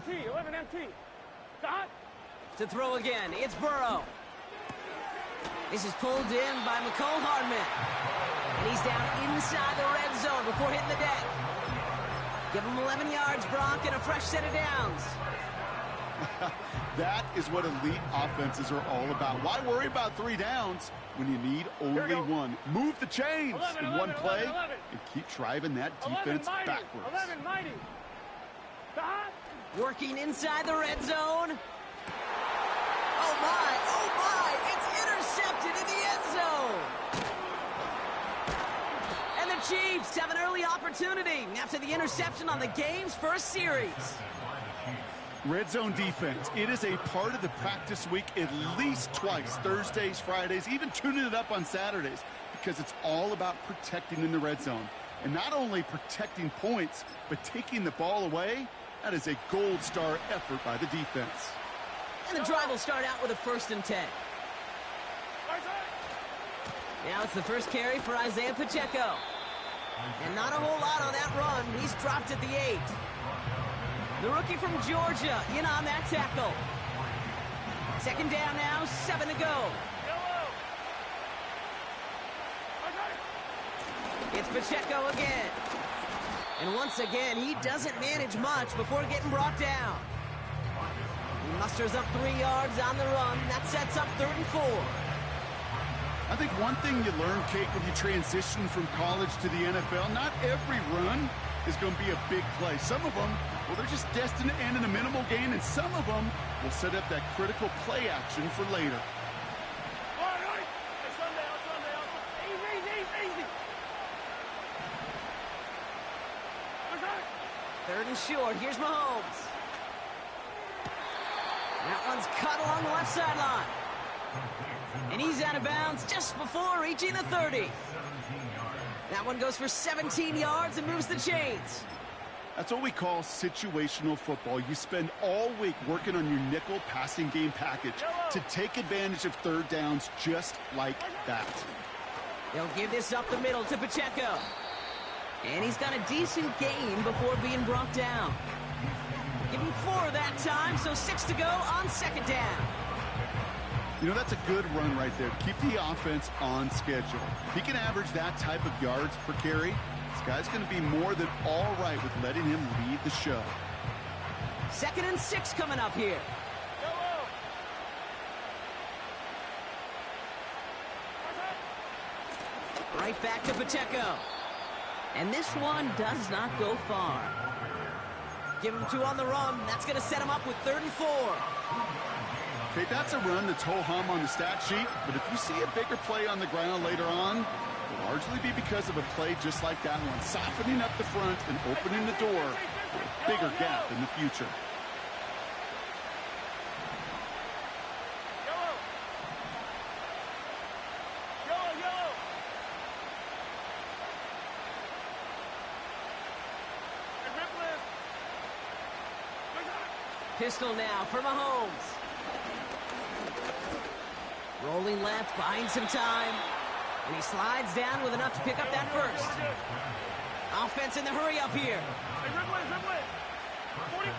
11 MT. Stop. To throw again, it's Burrow. This is pulled in by Mecole Hardman. And he's down inside the red zone before hitting the deck. Give him 11 yards, Brock, and a fresh set of downs. That is what elite offenses are all about. Why worry about 3 downs when you need only one? Move the chains in one play and keep driving that defense backwards. 11, mighty. Stop. Working inside the red zone. Oh, my, it's intercepted in the end zone. And the Chiefs have an early opportunity after the interception on the game's first series. Red zone defense, it is a part of the practice week at least twice, Thursdays, Fridays, even tuning it up on Saturdays, because it's all about protecting in the red zone. And not only protecting points, but taking the ball away, that is a gold star effort by the defense. And the drive will start out with a 1st and 10. Now it's the first carry for Isaiah Pacheco. And not a whole lot on that run. He's dropped at the 8. The rookie from Georgia in on that tackle. 2nd down now, 7 to go. It's Pacheco again. And once again, he doesn't manage much before getting brought down. He musters up 3 yards on the run. That sets up 3rd and 4. I think one thing you learn, Kate, when you transition from college to the NFL, not every run is going to be a big play. Some of them, well, they're just destined to end in a minimal gain, and some of them will set up that critical play action for later. Easy. 3rd and short. Here's Mahomes. That one's cut along the left sideline. And he's out of bounds just before reaching the 30. That one goes for 17 yards and moves the chains. That's what we call situational football. You spend all week working on your nickel passing game package to take advantage of 3rd downs just like that. They'll give this up the middle to Pacheco. And he's got a decent gain before being brought down. Give him 4 that time, so 6 to go on 2nd down. You know, that's a good run right there. Keep the offense on schedule. If he can average that type of yards per carry, this guy's going to be more than all right with letting him lead the show. 2nd and 6 coming up here. Right back to Pacheco. And this one does not go far. Give him 2 on the run. That's going to set him up with 3rd and 4. Okay, that's a run that's ho-hum on the stat sheet, but if you see a bigger play on the ground later on, it'll largely be because of a play just like that one, softening up the front and opening the door for a bigger gap in the future. Pistol now for Mahomes. Rolling left, buying some time. And he slides down with enough to pick up that 1st. Offense in the hurry up here. Hey, Ripley. 43.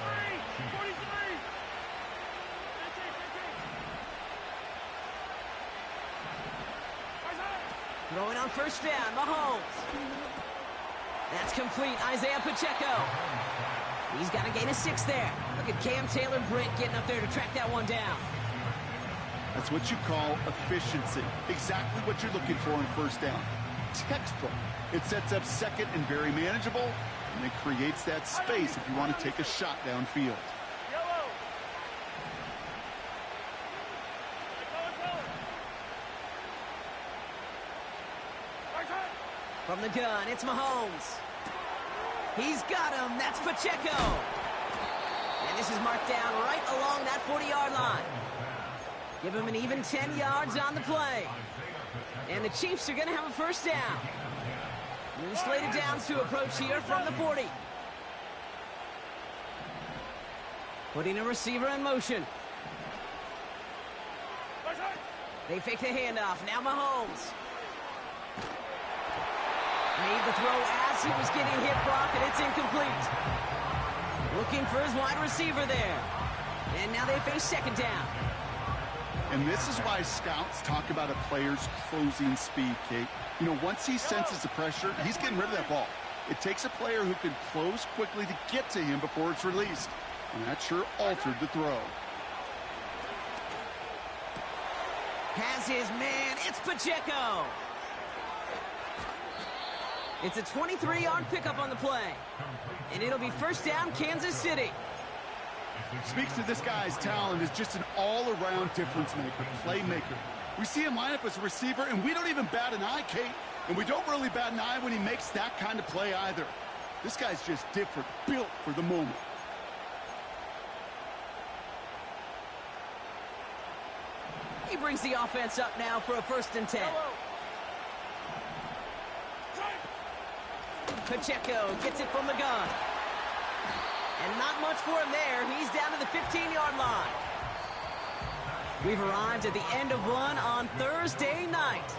Throwing on 1st down, Mahomes. That's complete, Isaiah Pacheco. He's got a gain of 6 there. Look at Cam Taylor-Britt getting up there to track that one down. That's what you call efficiency. Exactly what you're looking for on 1st down. Textbook. It sets up 2nd and very manageable, and it creates that space if you want to take a shot downfield. From the gun, it's Mahomes. He's got him. That's Pacheco. And this is marked down right along that 40-yard line. Give him an even 10 yards on the play. And the Chiefs are going to have a 1st down. New slated downs to approach here from the 40. Putting a receiver in motion. They fake the handoff. Now Mahomes. Made the throw as he was getting hit, Brock, and it's incomplete. Looking for his wide receiver there. And now they face second down. And this is why scouts talk about a player's closing speed, Kate. You know, once he senses the pressure, he's getting rid of that ball. It takes a player who can close quickly to get to him before it's released. And that sure altered the throw. Has his man. It's Pacheco. It's a 23-yard pickup on the play. And it'll be first down, Kansas City. Speaks to this guy's talent as just an all-around difference maker, playmaker. We see him line up as a receiver, and we don't even bat an eye, Kate. And we don't really bat an eye when he makes that kind of play either. This guy's just different, built for the moment. He brings the offense up now for a 1st and 10. Pacheco gets it from the gun. And not much for him there. He's down to the 15-yard line. We've arrived at the end of one on Thursday night.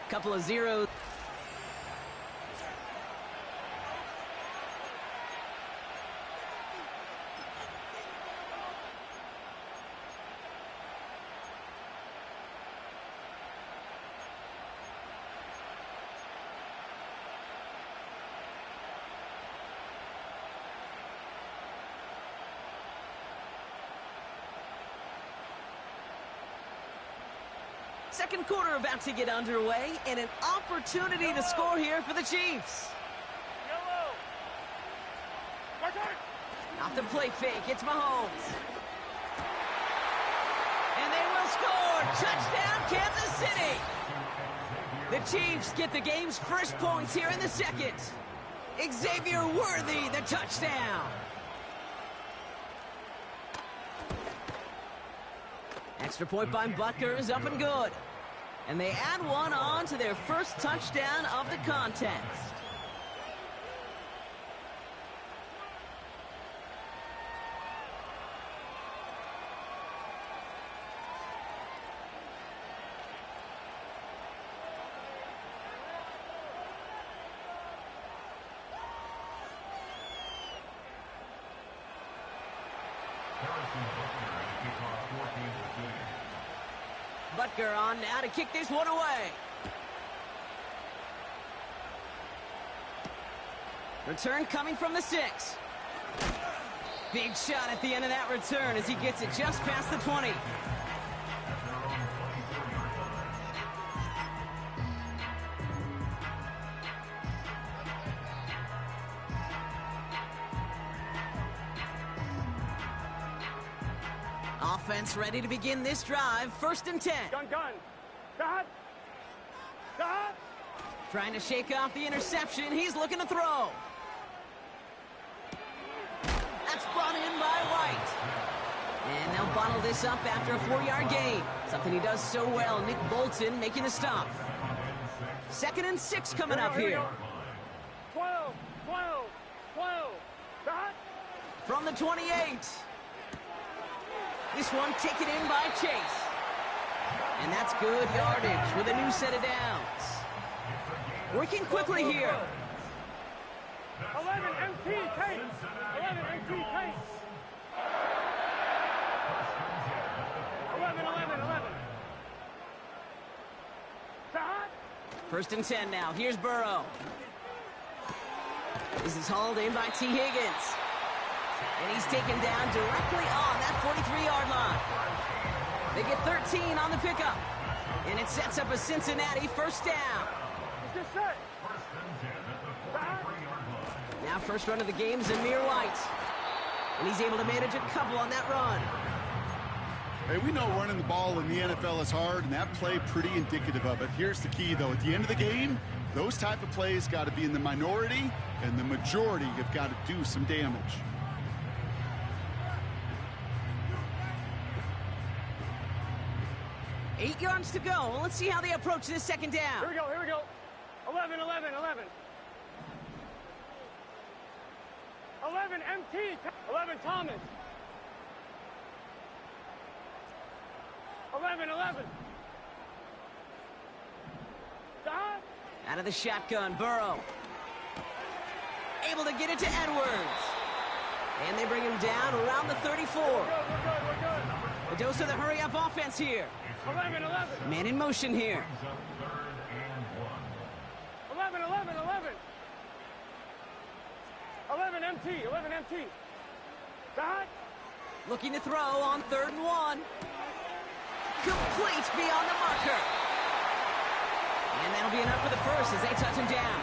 Couple of zeros. Second quarter about to get underway, and an opportunity to score here for the Chiefs. Off the play fake, it's Mahomes. And they will score! Touchdown, Kansas City! The Chiefs get the game's first points here in the second. Xavier Worthy, the touchdown. Extra point by Butker is up and good. And they add one on to their first touchdown of the contest. Butker on now to kick this one away. Return coming from the 6. Big shot at the end of that return as he gets it just past the 20. Offense ready to begin this drive. 1st and 10. Gun. Dad. Trying to shake off the interception. He's looking to throw. That's brought in by White. And they'll bottle this up after a 4-yard gain. Something he does so well. Nick Bolton making the stop. 2nd and 6 coming up here. 12. Dad. From the 28. This one taken in by Chase. And that's good yardage with a new set of downs. Working quickly here. 11 MT Kate. 11 MT Kate. 11. Dad. 1st and 10 now. Here's Burrow. This is hauled in by T. Higgins. And he's taken down directly on that 43-yard line. They get 13 on the pickup. And it sets up a Cincinnati 1st down. It's just set. Now first run of the game is Amir White. And he's able to manage a couple on that run. Hey, we know running the ball in the NFL is hard, and that play pretty indicative of it. Here's the key, though. At the end of the game, those type of plays got to be in the minority, and the majority have got to do some damage. Eight yards to go. Let's see how they approach this second down. Here we go. 11. 11 MT. 11 Thomas. 11. Dad. Out of the shotgun, Burrow. Able to get it to Edwards. And they bring him down around the 34. We're good. A dose of the hurry-up offense here. 11. Man in motion here. 11. 11 MT. Dot. Looking to throw on 3rd and 1. Complete beyond the marker. And that'll be enough for the first as they touch him down.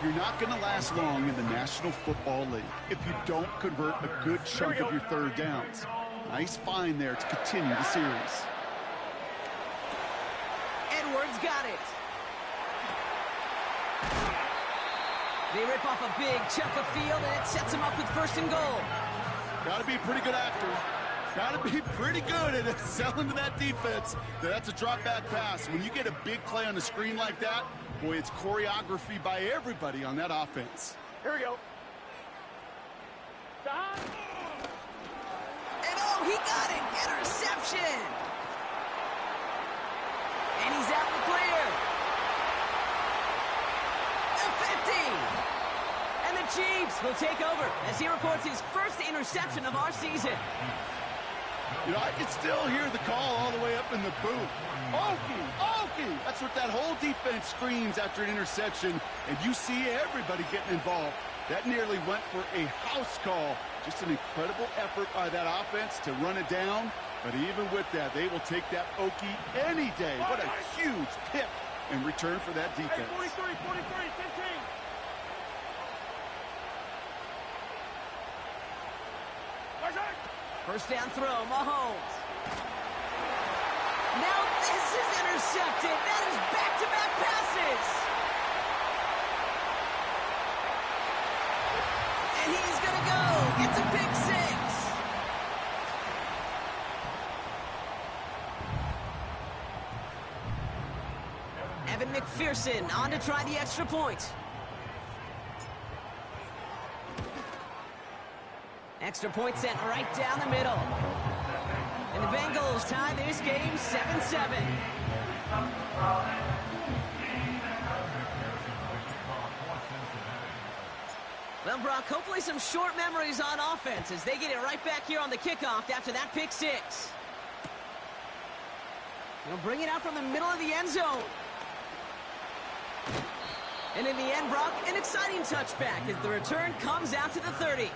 You're not going to last long in the National Football League if you don't convert a good chunk of your 3rd downs. Nice find there to continue the series. Edwards got it. They rip off a big chunk of field, and it sets him up with 1st and goal. Got to be a pretty good actor. Got to be pretty good at selling to that defense. That's a drop-back pass. When you get a big play on the screen like that, boy, it's choreography by everybody on that offense. Here we go. Dot. And oh, he got it! Interception! And he's out in the clear. The 50! And the Chiefs will take over as he records his first interception of our season. You know, I can still hear the call all the way up in the booth. Okie! That's what that whole defense screams after an interception, and you see everybody getting involved. That nearly went for a house call. Just an incredible effort by that offense to run it down. But even with that, they will take that Okie any day. What a huge pick in return for that defense. Hey, 43, 15. First down throw, Mahomes. Now this is intercepted. That is back-to-back passes. And he's going to go. It's a big 6. Evan McPherson on to try the extra point. Extra point sent right down the middle. And the Bengals tie this game 7-7. Well, Brock, hopefully some short memories on offense as they get it right back here on the kickoff after that pick 6. They'll bring it out from the middle of the end zone. And in the end, Brock, an exciting touchback as the return comes out to the 30.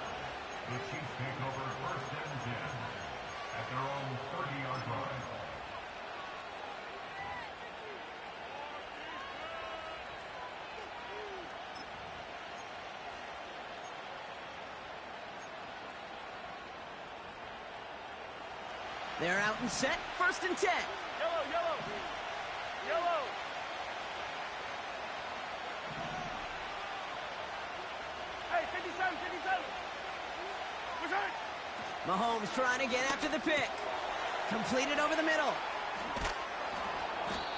The Chiefs take over 1st and 10 at their own 30-yard line. They're out and set. 1st and 10. Yellow. Hey, 57. Mahomes trying again after the pick. Completed over the middle.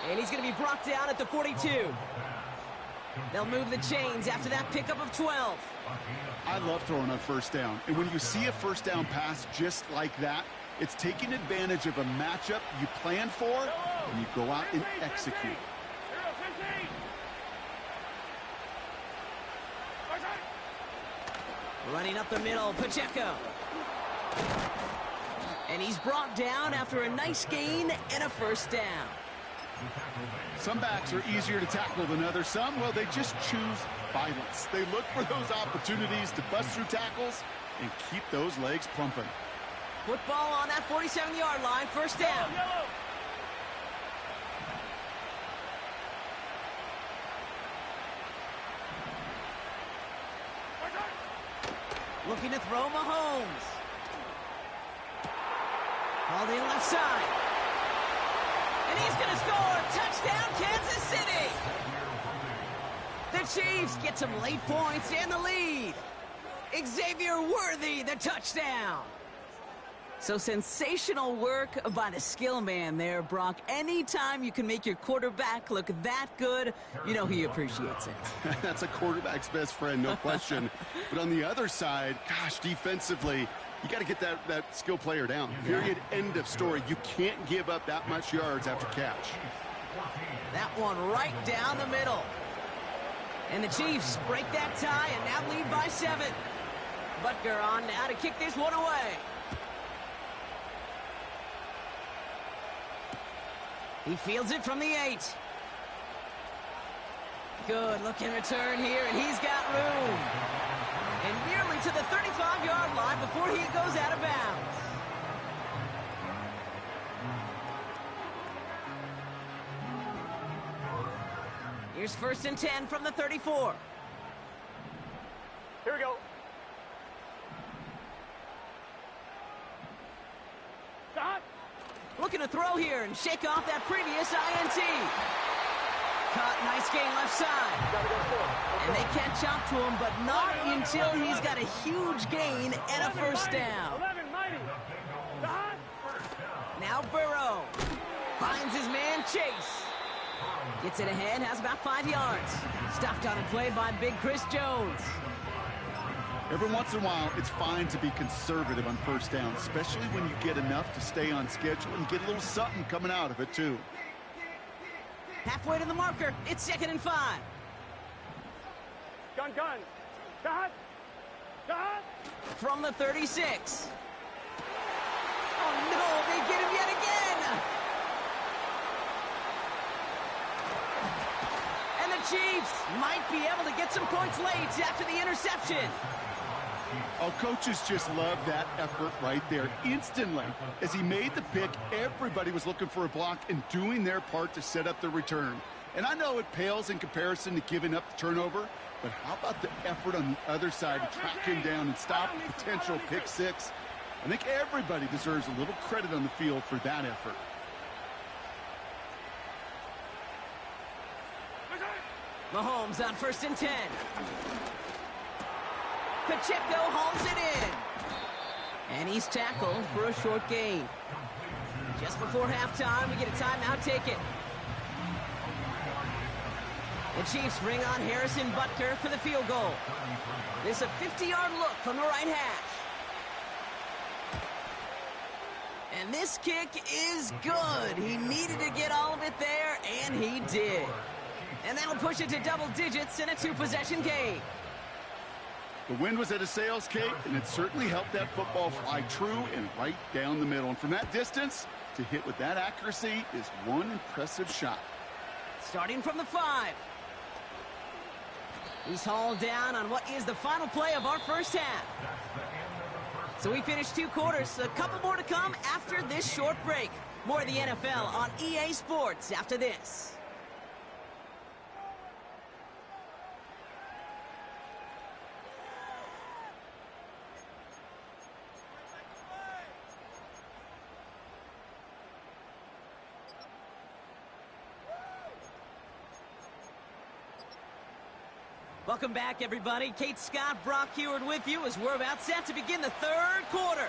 And he's going to be brought down at the 42. They'll move the chains after that pickup of 12. I love throwing on 1st down. And when you see a 1st down pass just like that, it's taking advantage of a matchup you plan for, and you go out and execute. Running up the middle, Pacheco. And he's brought down after a nice gain and a 1st down. Some backs are easier to tackle than others. Some, well, they just choose violence. They look for those opportunities to bust through tackles and keep those legs pumping. Football on that 47-yard line, 1st down. Looking to throw Mahomes. All in left side. And he's going to score. Touchdown, Kansas City. The Chiefs get some late points and the lead. Xavier Worthy, the touchdown. So sensational work by the skill man there, Brock. Anytime you can make your quarterback look that good, you know he appreciates it. That's a quarterback's best friend, no question. But on the other side, gosh, defensively, you got to get that skill player down. Period. End of story. You can't give up that much yards after catch. That one right down the middle. And the Chiefs break that tie and now lead by 7. Butker on now to kick this one away. He fields it from the 8. Good looking return here, and he's got room. And nearly to the 35-yard line before he goes out of bounds. Here's 1st and 10 from the 34. Here we go. Stop. Looking to throw here and shake off that previous INT. Caught, nice gain left side. Gotta go for it. And they catch up to him, but not until he's got a huge gain and a 1st down. 11, mighty. Stop. Now Burrow finds his man Chase. Gets it ahead, has about 5 yards. Stopped on a play by big Chris Jones. Every once in a while, it's fine to be conservative on 1st down, especially when you get enough to stay on schedule and get a little something coming out of it, too. Halfway to the marker, it's 2nd and 5. Gun. Stop. Stop. From the 36. Oh, no, they get him yet again. And the Chiefs might be able to get some points late after the interception. Oh, coaches just love that effort right there. Instantly, as he made the pick, everybody was looking for a block and doing their part to set up the return. And I know it pales in comparison to giving up the turnover, but how about the effort on the other side to track him down and stop a potential pick 6? I think everybody deserves a little credit on the field for that effort. Mahomes on 1st and 10. Pacheco hauls it in. And he's tackled for a short gain. Just before halftime, we get a timeout taken. The Chiefs bring on Harrison Butker for the field goal. This is a 50-yard look from the right hash. And this kick is good. He needed to get all of it there, and he did. And that'll push it to double digits in a 2-possession game. The wind was at a sail's, Kate, and it certainly helped that football fly true and right down the middle. And from that distance, to hit with that accuracy is one impressive shot. Starting from the 5. He's hauled down on what is the final play of our first half. So we finished 2 quarters. A couple more to come after this short break. More of the NFL on EA Sports after this. Welcome back, everybody. Kate Scott, Brock Heward with you as we're about set to begin the 3rd quarter.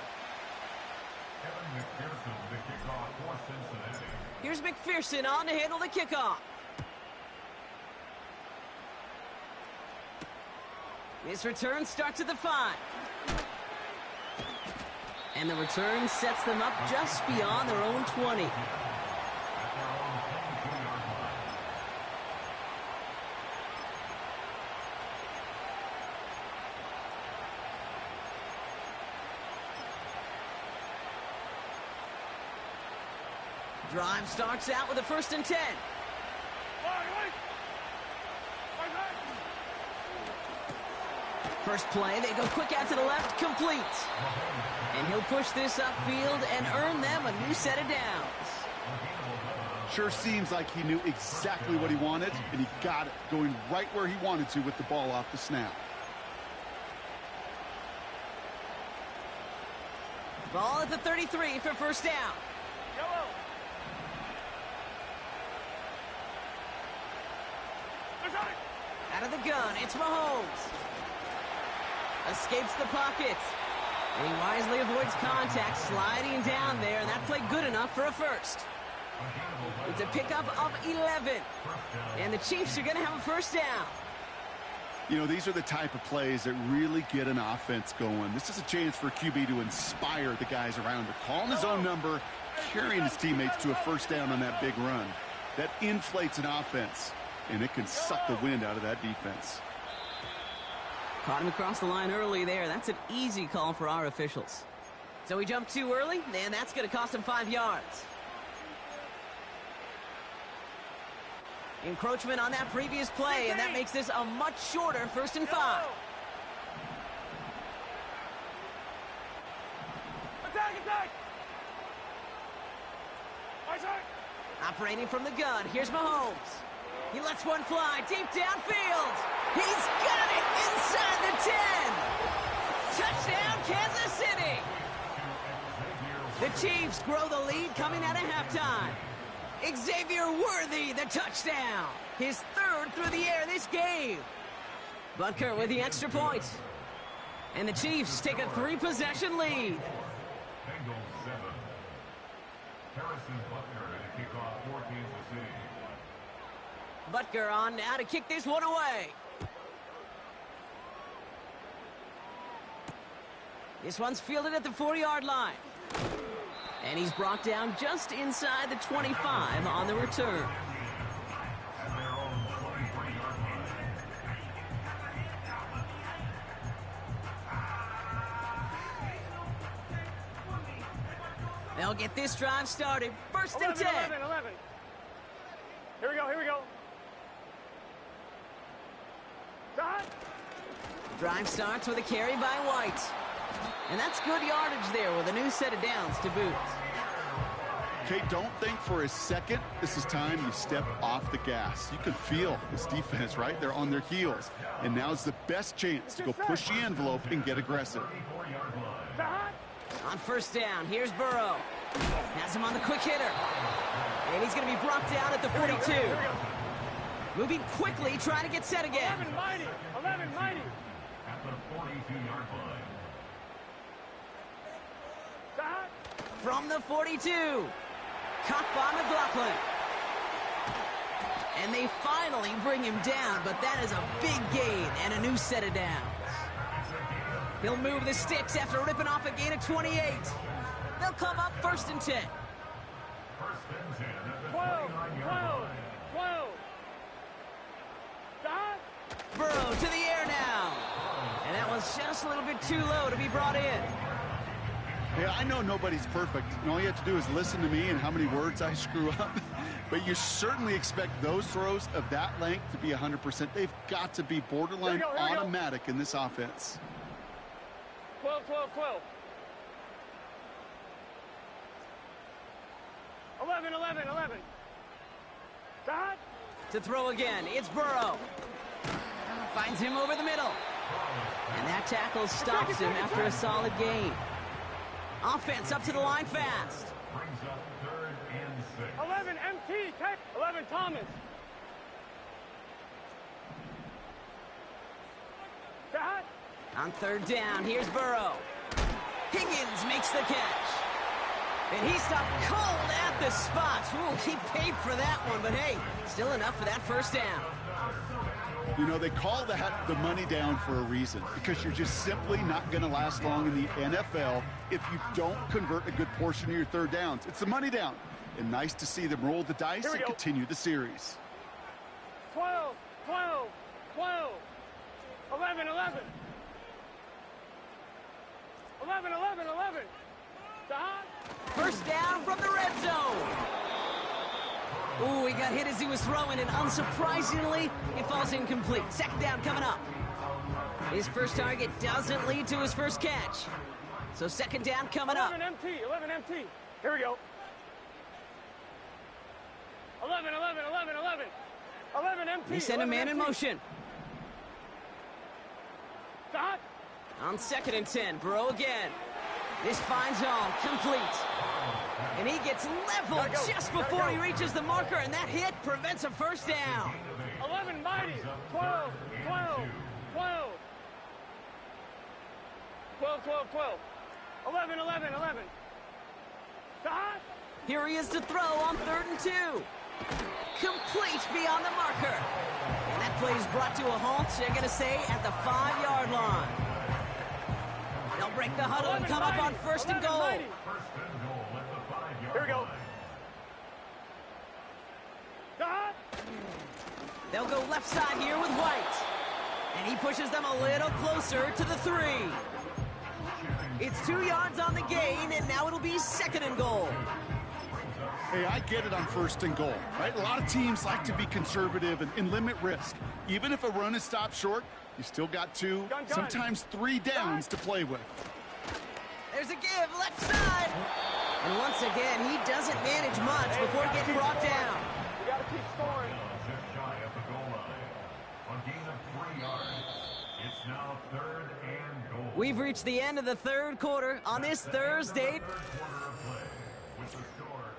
Kevin McPherson, the kickoff for Cincinnati. Here's McPherson on to handle the kickoff. This return starts at the 5. And the return sets them up just beyond their own 20. Drive starts out with a 1st and 10. First play, they go quick out to the left, complete. And he'll push this upfield and earn them a new set of downs. Sure seems like he knew exactly what he wanted, and he got it, going right where he wanted to with the ball off the snap. Ball at the 33 for 1st down. Yellow. Out of the gun, it's Mahomes. Escapes the pocket. And he wisely avoids contact, sliding down there, and that played good enough for a 1st. It's a pickup of 11. And the Chiefs are going to have a 1st down. You know, these are the type of plays that really get an offense going. This is a chance for QB to inspire the guys around him. Calling his own number, carrying his teammates to a 1st down on that big run. That inflates an offense, and it can suck the wind out of that defense. Caught him across the line early there. That's an easy call for our officials. So he jumped too early, and that's going to cost him 5 yards. Encroachment on that previous play, and that makes this a much shorter 1st and 5. Attack, attack! Operating from the gun, here's Mahomes. He lets one fly deep downfield. He's got it inside the 10. Touchdown, Kansas City. The Chiefs grow the lead coming out of halftime. Xavier Worthy, the touchdown. His 3rd through the air this game. Butker with the extra point. And the Chiefs take a 3-possession lead. Bengals 7. Harrison Butker to kick off for Kansas City. Butker on now to kick this one away. This one's fielded at the 40-yard line. And he's brought down just inside the 25 on the return. At their own 23-yard line. They'll get this drive started. 1st and 11, 10. 11, 11. Here we go, here we go. Dot. Drive starts with a carry by White. And that's good yardage there with a new set of downs to boot. Okay, don't think for a second this is time you step off the gas. You can feel this defense, right? They're on their heels. And now's the best chance to go push the envelope and get aggressive. Dot. On 1st down, here's Burrow. Has him on the quick hitter. And he's going to be brought down at the 42. Moving quickly, trying to get set again. 11 mighty, 11 mighty. At the 42-yard line. Dot. From the 42. Caught by McLaughlin. And they finally bring him down, but that is a big gain and a new set of downs. He'll move the sticks after ripping off a gain of 28. They'll come up 1st and 10. 1st and 10 at the 12, 29-yard 12, line. 12. Dot. Burrow to the air now. And that was just a little bit too low to be brought in. Hey, I know nobody's perfect. And all you have to do is listen to me and how many words I screw up. But you certainly expect those throws of that length to be 100%. They've got to be borderline Here we go. automatic in this offense. 12, 12, 12. 11, 11, 11. Dot. To throw again, it's Burrow. Finds him over the middle. And that tackle stops him after a solid gain. Offense up to the line fast. Brings up 3rd and 6. 11, MT, tech. 11, Thomas. Dot. On 3rd down, here's Burrow. Higgins makes the catch. And he stopped cold at the spot. Ooh, he paid for that one, but hey, still enough for that 1st down. You know, they call that the money down for a reason, because you're just simply not going to last long in the NFL if you don't convert a good portion of your 3rd downs. It's the money down. And nice to see them roll the dice Here we and go. continue the series. 12, 12, 12. 11, 11. 11, 11, 11. Dot. 1st down from the red zone. Ooh, he got hit as he was throwing, and unsurprisingly, it falls incomplete. 2nd down coming up. His first target doesn't lead to his first catch. So 2nd down coming up. 11 MT, 11 MT. Here we go. 11, 11, 11, 11. 11 MT. They send a 11 man in MT. motion. Dot. On 2nd and 10, Burrow again. This finds all, complete. And he gets leveled Gotta go, just gotta before go. he reaches the marker, and that hit prevents a 1st down. 11 mighty. 12, 12, 12. 12, 12, 12. 11, 11, 11. Dot. Here he is to throw on 3rd and 2. Complete beyond the marker. And that play is brought to a halt, they're going to say, at the 5-yard line. They'll break the huddle and come up on 1st and goal. 1st and goal at the 5-yard Here we go. line. Dot. They'll go left side here with White. And he pushes them a little closer to the 3. It's 2 yards on the gain, and now it'll be 2nd and goal. Hey, I get it on 1st and goal, right? A lot of teams like to be conservative and limit risk. Even if a run is stopped short, you still got 2, sometimes 3 downs to play with. There's a give, left side. And once again, he doesn't manage much before getting brought down. You got to keep scoring. Just shy of the goal line. On gain of 3 yards. It's now 3rd and goal. We've reached the end of the 3rd quarter on this Thursday. 3rd quarter of play with the score.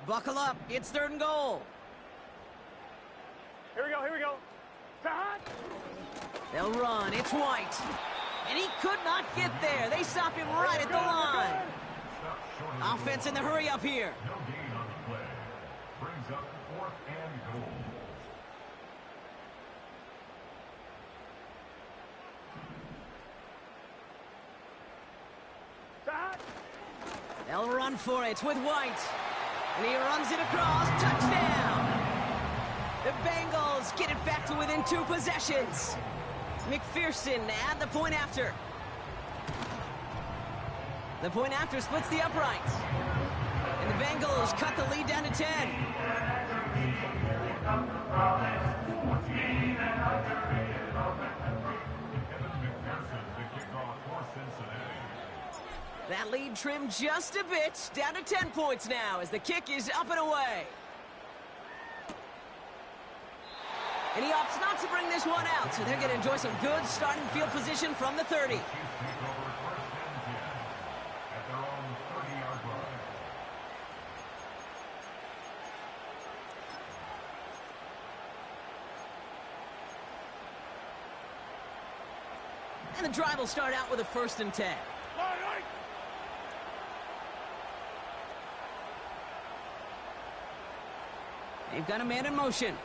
Buckle up, it's 3rd and goal. Here we go, here we go. Hot. They'll run, it's White. And he could not get there. They stop him right at the line. Offense in the hurry up here. No gain on the play. Brings up 4th and goal. Hot. They'll run for it with White. And he runs it across. Touchdown! The Bengals get it back to within 2 possessions. McPherson at the point after. The point after splits the uprights. And the Bengals cut the lead down to 10. That lead trimmed just a bit, down to 10 points now as the kick is up and away. And he opts not to bring this one out, so they're going to enjoy some good starting field position from the 30. At their own 30-yard line. And the drive will start out with a 1st and 10. They've got a man in motion.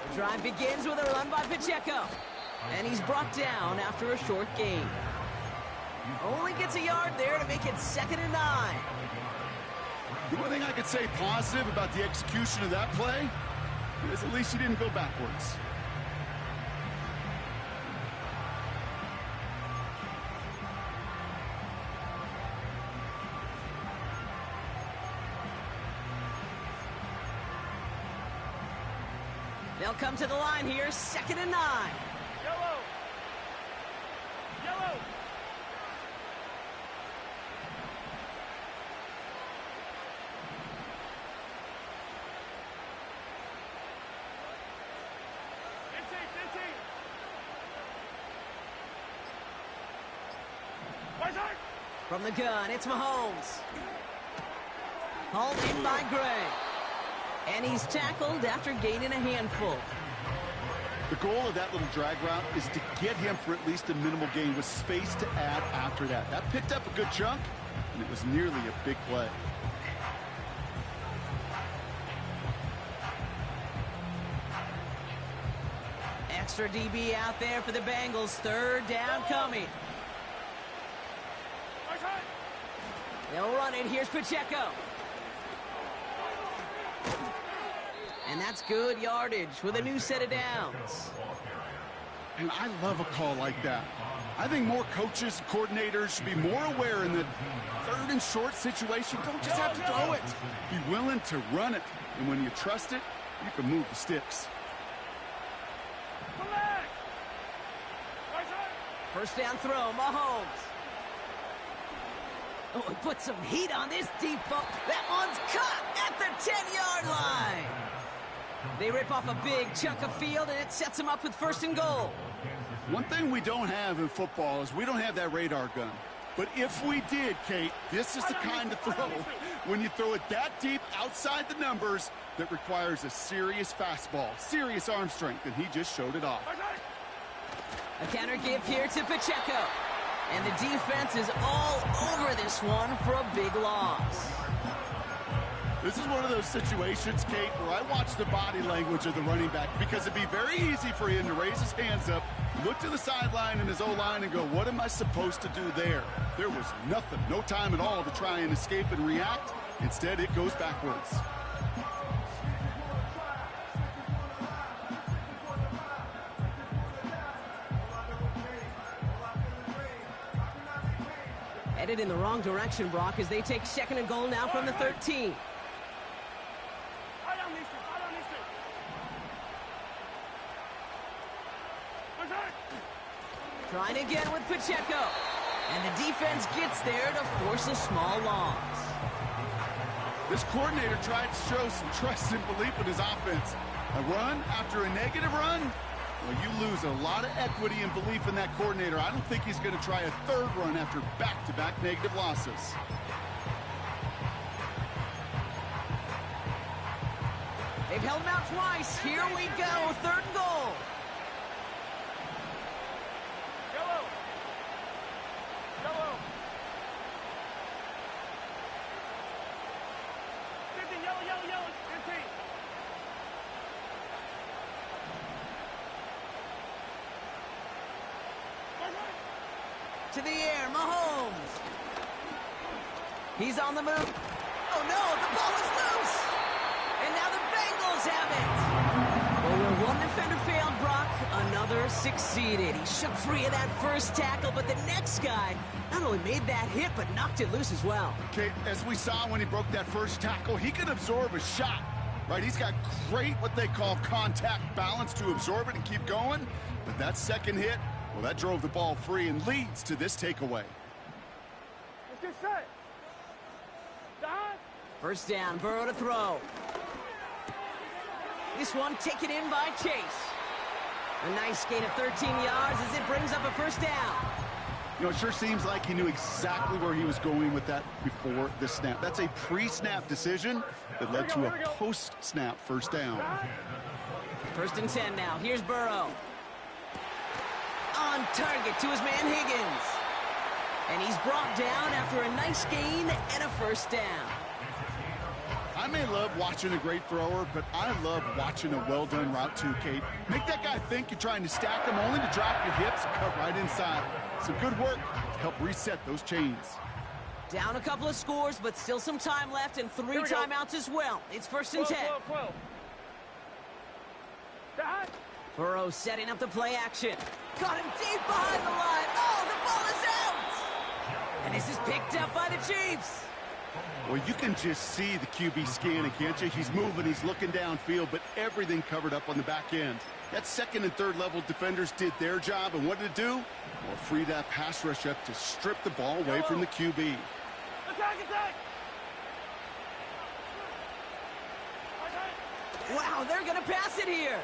The drive begins with a run by Pacheco. And he's brought down after a short gain. Only gets a yard there to make it 2nd and 9. The one thing I could say positive about the execution of that play is at least he didn't go backwards. They'll come to the line here, 2nd and 9. Yellow. Yellow. From the gun, it's Mahomes. Hauled in by Gray. And he's tackled after gaining a handful. The goal of that little drag route is to get him for at least a minimal gain with space to add after that. That picked up a good chunk, and it was nearly a big play. Extra DB out there for the Bengals. 3rd down coming. They'll run it. Here's Pacheco. And that's good yardage with a new set of downs. And I love a call like that. I think more coaches, coordinators should be more aware in the 3rd and short situation. Don't just have to throw it. Be willing to run it. And when you trust it, you can move the sticks. 1st down throw, Mahomes. Oh, he put some heat on this deep ball. That one's caught at the 10-yard line. They rip off a big chunk of field, and it sets them up with 1st and goal. One thing we don't have in football is we don't have that radar gun. But if we did, Kate, this is the kind of throw, when you throw it that deep outside the numbers, that requires a serious fastball, serious arm strength, and he just showed it off. A counter give here to Pacheco. And the defense is all over this one for a big loss. This is one of those situations, Kate, where I watch the body language of the running back because it'd be very easy for him to raise his hands up, look to the sideline in his O-line and go, what am I supposed to do there? There was nothing, no time at all to try and escape and react. Instead, it goes backwards. Headed in the wrong direction, Brock, as they take second and goal now from the 13. Trying again with Pacheco. And the defense gets there to force a small loss. This coordinator tried to show some trust and belief in his offense. A run after a negative run? Well, you lose a lot of equity and belief in that coordinator. I don't think he's going to try a third run after back-to-back negative losses. They've held him out twice. Here we go, third and goal. To the air, Mahomes. He's on the move. Oh no, the ball is loose. And now the Bengals have it. Well, where one defender failed, Brock, another succeeded. He shook free of that first tackle, but the next guy not only made that hit, but knocked it loose as well. Okay, as we saw when he broke that first tackle, he can absorb a shot, right? He's got great, what they call contact balance to absorb it and keep going. But that second hit, well, that drove the ball free and leads to this takeaway. Let's get set. Dot. First down, Burrow to throw. This one taken in by Chase. A nice gain of 13 yards as it brings up a first down. You know, it sure seems like he knew exactly where he was going with that before the snap. That's a pre-snap decision that led to a post-snap first down. First and 10 now. Here's Burrow. On target to his man Higgins. And he's brought down after a nice gain and a first down. I may love watching a great thrower, but I love watching a well-done route too, Kate. Make that guy think you're trying to stack him only to drop your hips and cut right inside. Some good work to help reset those chains. Down a couple of scores, but still some time left and 3 timeouts as well. It's first and 10. 12. Dot. Burrow setting up the play action. Got him deep behind the line. Oh, the ball is out! And this is picked up by the Chiefs. Well, you can just see the QB scanning, can't you? He's moving, he's looking downfield, but everything covered up on the back end. That second and third level defenders did their job, and what did it do? Well, free that pass rush up to strip the ball away from the QB. Attack! Wow, they're going to pass it here.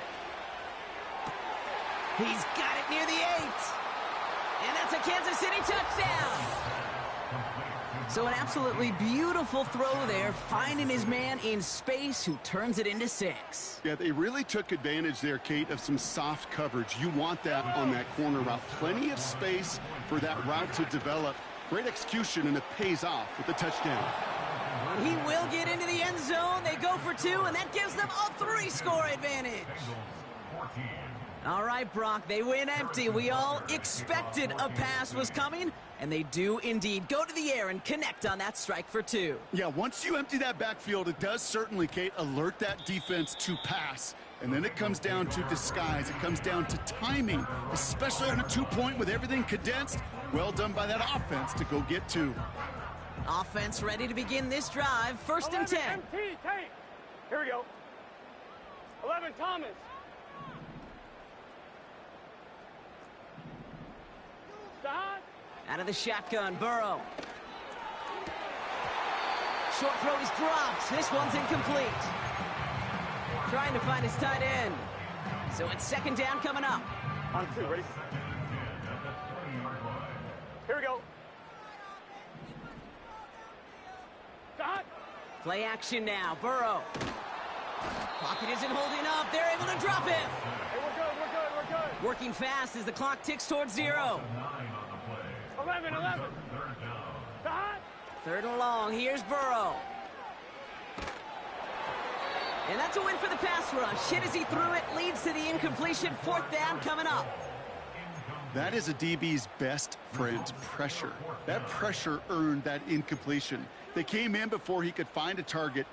He's got it near the 8. And that's a Kansas City touchdown. So an absolutely beautiful throw there, finding his man in space who turns it into 6. Yeah, they really took advantage there, Kate, of some soft coverage. You want that on that corner route. Plenty of space for that route to develop. Great execution, and it pays off with the touchdown. And he will get into the end zone. They go for 2, and that gives them a 3-score advantage. All right, Brock, they win empty. We all expected a pass was coming, and they do indeed go to the air and connect on that strike for 2. Yeah, once you empty that backfield, it does certainly, Kate, alert that defense to pass. And then it comes down to disguise. It comes down to timing, especially on a 2-point with everything condensed. Well done by that offense to go get 2. Offense ready to begin this drive. First and 10. MT, Tate. Here we go. 11, Thomas. Dot. Out of the shotgun, Burrow. Short throw is dropped. This one's incomplete. Trying to find his tight end. So it's second down coming up. On 2, ready? Here we go. Dot. Play action now, Burrow. Pocket isn't holding up. They're able to drop him. Hey, we're good. Working fast as the clock ticks towards 0. 11. Dot. Third and long. Here's Burrow. And that's a win for the pass rush. Hit as he threw it, leads to the incompletion. 4th down coming up. That is a DB's best friend, pressure. That pressure earned that incompletion. They came in before he could find a target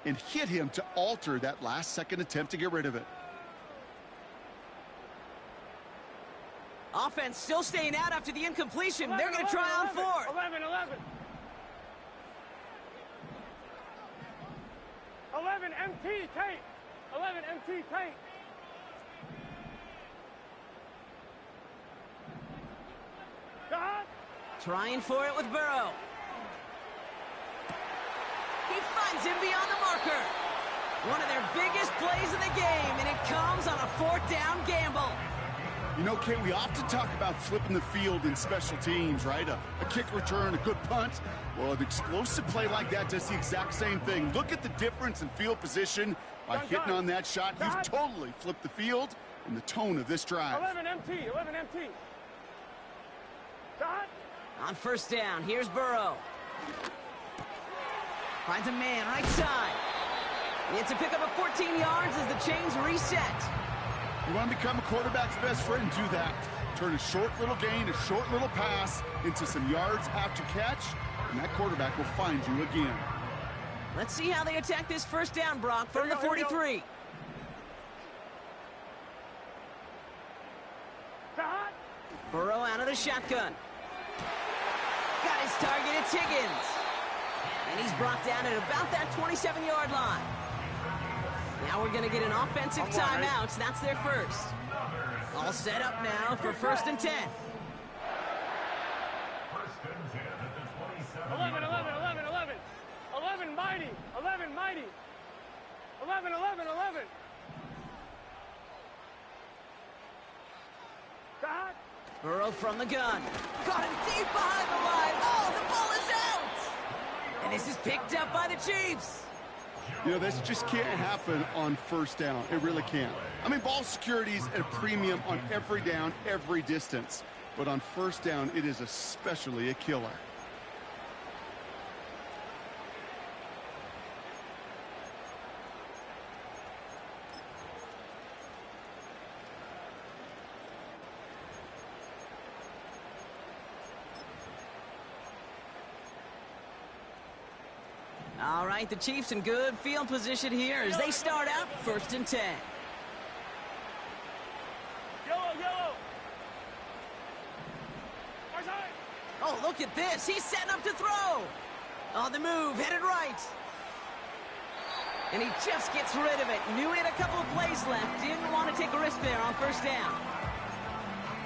and hit him to alter that last-second attempt to get rid of it. Offense still staying out after the incompletion. They're going to try on 4th. 11, 11. 11 MT tape. 11 MT tape. God. Trying for it with Burrow. He finds him beyond the marker. One of their biggest plays of the game, and it comes on a 4th down gamble. You know, Kate, we often talk about flipping the field in special teams, right? A kick return, a good punt. Well, an explosive play like that does the exact same thing. Look at the difference in field position. By hitting on that shot, you've totally flipped the field and the tone of this drive. 11 MT, 11 MT. God. On 1st down, here's Burrow. Finds a man right side. It's a pickup of 14 yards as the chains reset. You want to become a quarterback's best friend, do that. Turn a short little gain, a short little pass into some yards after catch, and that quarterback will find you again. Let's see how they attack this 1st down, Brock, from the 43. God. Burrow out of the shotgun. Got his target, it's Higgins. And he's brought down at about that 27-yard line. Now we're going to get an offensive timeout. That's their first. All set up now for 1st and 10. 11, 11, 11, 11. 11 mighty. 11 mighty. 11, 11, 11. God. Burrow from the gun. Caught him deep behind the line. Oh, the ball is out. And this is picked up by the Chiefs. You know, this just can't happen on 1st down. It really can't. I mean, ball security is at a premium on every down, every distance. But on 1st down, it is especially a killer. All right, the Chiefs in good field position here as they start out 1st and 10. Yellow, yellow. Our side. Oh, look at this. He's setting up to throw. On the move, headed right. And he just gets rid of it. Knew he had a couple of plays left. Didn't want to take a risk there on 1st down.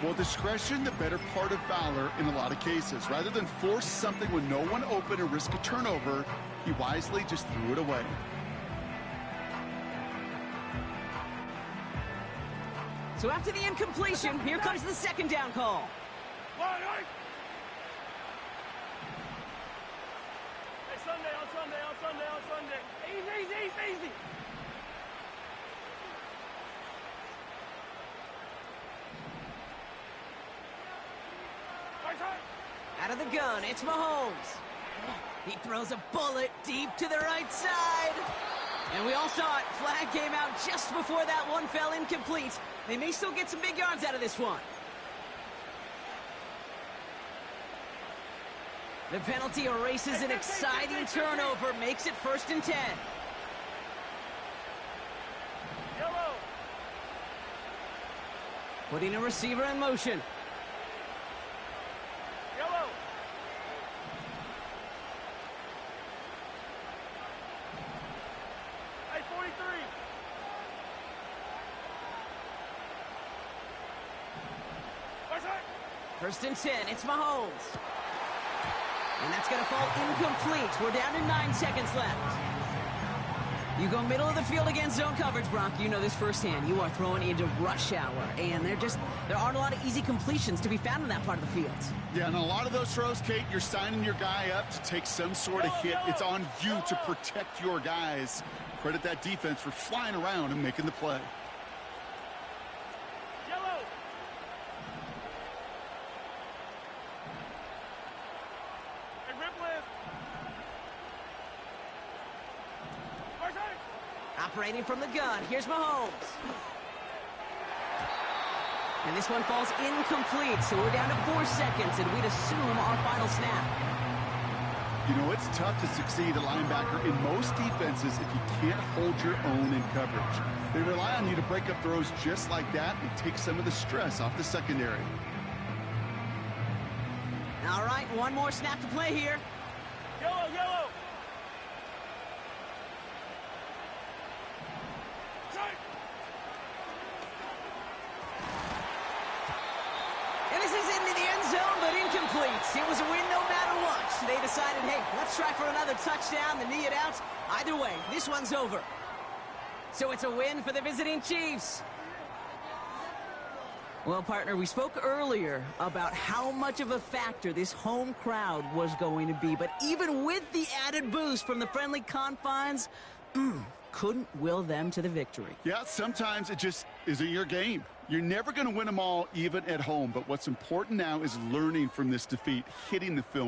Well, discretion, the better part of valor in a lot of cases. Rather than force something with no one open and risk a turnover, he wisely just threw it away. So after the incompletion, here comes the 2nd down call. Hey, Sunday, on Sunday, on Sunday, on Sunday. Easy, easy, easy, easy. Out of the gun, it's Mahomes. He throws a bullet deep to the right side. And we all saw it. Flag came out just before that one fell incomplete. They may still get some big yards out of this one. The penalty erases an exciting turnover, makes it 1st and 10. Yellow. Putting a receiver in motion. Yellow. Hey, 43. Our side. 1st and 10, it's Mahomes. And that's going to fall incomplete. We're down to 9 seconds left. You go middle of the field against zone coverage, Brock. You know this firsthand. You are throwing into rush hour. And there aren't a lot of easy completions to be found in that part of the field. Yeah, and a lot of those throws, Kate, you're signing your guy up to take some sort of hit. It's on you to protect your guys. Credit that defense for flying around and making the play. Yellow. Hey, rip lift. Our side. Operating from the gun, here's Mahomes. And this one falls incomplete, so we're down to 4 seconds, and we'd assume our final snap. You know, it's tough to succeed at linebacker in most defenses if you can't hold your own in coverage. They rely on you to break up throws just like that and take some of the stress off the secondary. All right, one more snap to play here. Yellow, yellow. And this is into the end zone, but incomplete. It was a win no matter what. They decided, hey, let's try for another touchdown, the knee it out. Either way, this one's over. So it's a win for the visiting Chiefs. Well, partner, we spoke earlier about how much of a factor this home crowd was going to be. But even with the added boost from the friendly confines, couldn't will them to the victory. Yeah, sometimes it just isn't your game. You're never going to win them all, even at home. But what's important now is learning from this defeat, hitting the film,